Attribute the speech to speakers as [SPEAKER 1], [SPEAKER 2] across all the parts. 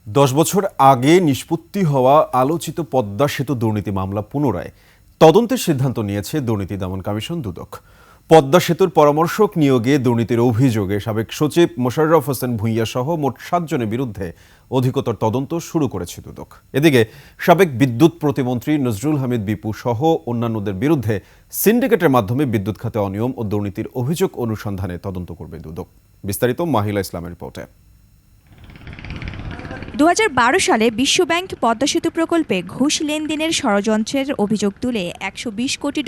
[SPEAKER 1] 10 বছর আগে নিষ্পত্তি হওয়া আলোচিত পদ্মা সেতু দুর্নীতি মামলা পুনরায় তদন্তের সিদ্ধান্ত নিয়েছে দুর্নীতি দমন কমিশন দুদক। পদ্মা সেতুর পরামর্শক নিয়োগে দুর্নীতির অভিযোগে সাবেক সচিব মোশাররফ হোসেন ভূঁইয়া সহ মোট 7 জনের বিরুদ্ধে অধিকতর তদন্ত শুরু করেছে দুদক। এদিকে সাবেক বিদ্যুৎ প্রতিমন্ত্রী নজরুল হামিদ বিপু সহ অন্যান্যদের বিরুদ্ধে সিন্ডিকেটের মাধ্যমে বিদ্যুৎ খাতে অনিয়ম ও দুর্নীতির অভিযোগ অনুসন্ধানে তদন্ত করবে দুদক। বিস্তারিত মাহিলা ইসলামের রিপোর্টে।
[SPEAKER 2] 2012 সালে বিশ্বব্যাংক পদ্মা সেতু প্রকল্পে ঘুষ লেনদেনের ষড়যন্ত্রের অভিযোগ তুলে $120 কোটি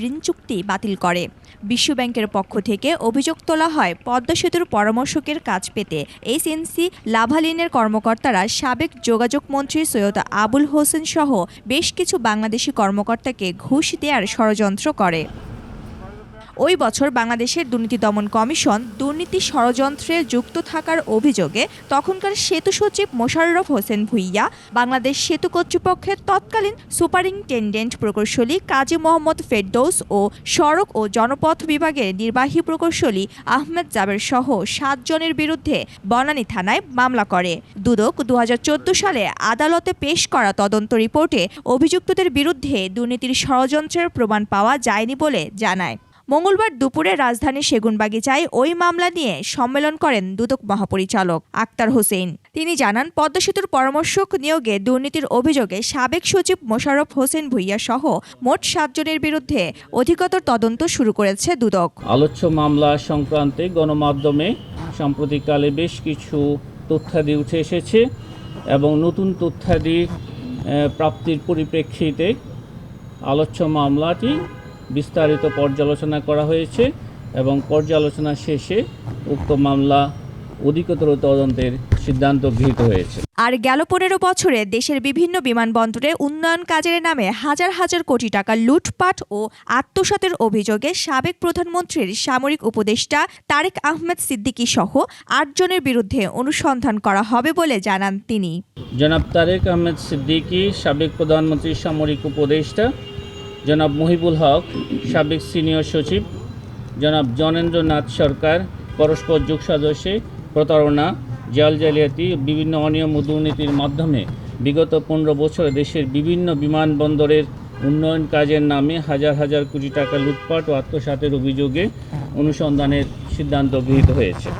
[SPEAKER 2] ঋণ চুক্তি বাতিল করে। বিশ্বব্যাংকের পক্ষ থেকে অভিযোগ তোলা হয়, পদ্মা সেতুর পরামর্শকের কাজ পেতে এসএনসি লাভালিনের কর্মকর্তারা সাবেক যোগাযোগ মন্ত্রী সৈয়দ আবুল হোসেন সহ বেশ কিছু বাংলাদেশি কর্মকর্তাকে ঘুষ দেওয়ার ষড়যন্ত্র করে। ওই বছর বাংলাদেশের দুর্নীতি দমন কমিশন দুর্নীতি ষড়যন্ত্রে যুক্ত থাকার অভিযোগে তখনকার সেতু সচিব মোশাররফ হোসেন ভূঁইয়া, বাংলাদেশ সেতু কর্তৃপক্ষের তৎকালীন সুপারিনটেনডেন্ট প্রকৌশলী কাজী মোহাম্মদ ফেরদৌস ও সড়ক ও জনপথ বিভাগের নির্বাহী প্রকৌশলী আহমেদ জাবের সহ 7 জনের বিরুদ্ধে বনানী থানায় মামলা করে। দুদক 2014 সালে আদালতে পেশ করা তদন্ত রিপোর্টে অভিযুক্তদের বিরুদ্ধে দুর্নীতির ষড়যন্ত্রের প্রমাণ পাওয়া যায়নি বলে জানায়। মঙ্গলবার দুপুরে রাজধানীর সেগুনবাগিচায় ওই মামলা নিয়ে সম্মেলন করেন দুদক মহাপরিচালক আক্তার হোসেন। তিনি জানান, পদ্মা সেতুর পরামর্শক নিয়োগে দুর্নীতির অভিযোগে সাবেক সচিব মোশাররফ হোসেন ভূঁইয়া সহ মোট 7 জনের বিরুদ্ধে অধিকতর তদন্ত শুরু করেছে দুদক।
[SPEAKER 3] আলোচ্য মামলা সংক্রান্তে গণমাধ্যমে সাম্প্রতিককালে বেশ কিছু তথ্যাদি উঠে এসেছে এবং নতুন তথ্যাদি প্রাপ্তির পরিপ্রেক্ষিতে আলোচ্য মামলাটি বিস্তারিত পর্যালোচনা করা হয়েছে এবং পর্যালোচনা শেষে উক্ত মামলা অধিকতর তদন্তের সিদ্ধান্ত গৃহীত হয়েছে।
[SPEAKER 2] আর গেল 15 বছরে দেশের বিভিন্ন বিমানবন্দরে উন্নয়ন কাজের নামে হাজার হাজার কোটি টাকা লুটপাট ও আত্মসাতের অভিযোগে সাবেক প্রধানমন্ত্রীর সামরিক উপদেষ্টা তারেক আহমেদ সিদ্দিকী সহ 8 জনের বিরুদ্ধে অনুসন্ধান করা হবে বলে জানান তিনি।
[SPEAKER 3] জনাব তারেক আহমেদ সিদ্দিকী, সাবেক প্রধানমন্ত্রীর সামরিক উপদেষ্টা জনাব মহিবুল হক, সাবেক সিনিয়র সচিব জনাব জনেন্দ্রনাথ সরকার, পরস্পর যোগসাজশে প্রতারণা, জালিয়াতি, বিভিন্ন অনিয়ম ও দুর্নীতির মাধ্যমে বিগত 15 বছরে দেশের বিভিন্ন বিমানবন্দরের উন্নয়ন কাজের নামে হাজার হাজার কোটি টাকা লুটপাট ও আত্মসাতের অভিযোগে অনুসন্ধানের সিদ্ধান্ত গৃহীত হয়েছে।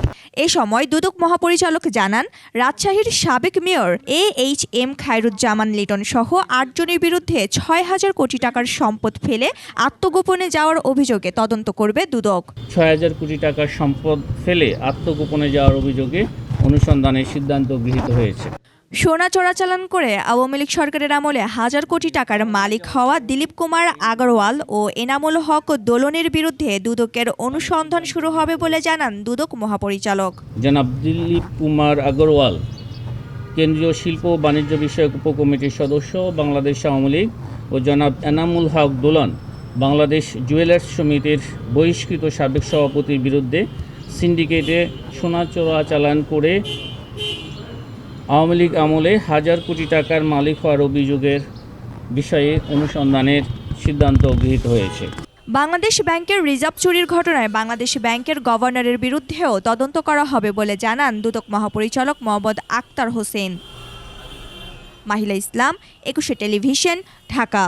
[SPEAKER 2] এ সময় দুদক মহাপরিচালক জানান, রাজশাহীর সাবেক মেয়র AHM খায়রুজ্জামান লিটন সহ 8 জনের বিরুদ্ধে 6,000 কোটি টাকার সম্পদ ফেলে আত্মগোপনে যাওয়ার অভিযোগে তদন্ত করবে দুদক।
[SPEAKER 3] 6,000 কোটি টাকার সম্পদ ফেলে আত্মগোপনে যাওয়ার অভিযোগে অনুসন্ধানের সিদ্ধান্ত গৃহীত হয়েছে।
[SPEAKER 2] সোনা চোরাচালান করে আওয়ামী লীগ সরকারের আমলে হাজার কোটি টাকার মালিক হওয়া দিলীপ কুমার আগরওয়াল ও এনামুল হক দোলনের বিরুদ্ধে দুদকের অনুসন্ধান শুরু হবে বলে জানান দুদক মহাপরিচালক।
[SPEAKER 3] জনাব দিলীপ কুমার আগরওয়াল কেন্দ্রীয় শিল্প ও বাণিজ্য বিষয়ক উপকমিটির সদস্য বাংলাদেশ আওয়ামী লীগ ও জনাব এনামুল হক দোলন বাংলাদেশ জুয়েলার্স সমিতির বহিষ্কৃত সাবেক সভাপতির বিরুদ্ধে সিন্ডিকেটে সোনা চোরাচালান করে আওয়ামী লীগ আমলে হাজার কোটি টাকার মালিক হওয়ার অভিযোগের বিষয়ে অনুসন্ধানের সিদ্ধান্ত গৃহীত হয়েছে।
[SPEAKER 2] বাংলাদেশ ব্যাংকের রিজার্ভ চুরির ঘটনায় বাংলাদেশ ব্যাংকের গভর্নরের বিরুদ্ধেও তদন্ত করা হবে বলে জানান দুদক মহাপরিচালক মোহাম্মদ আক্তার হোসেন। মাহিলা ইসলাম, 21 টেলিভিশন, ঢাকা।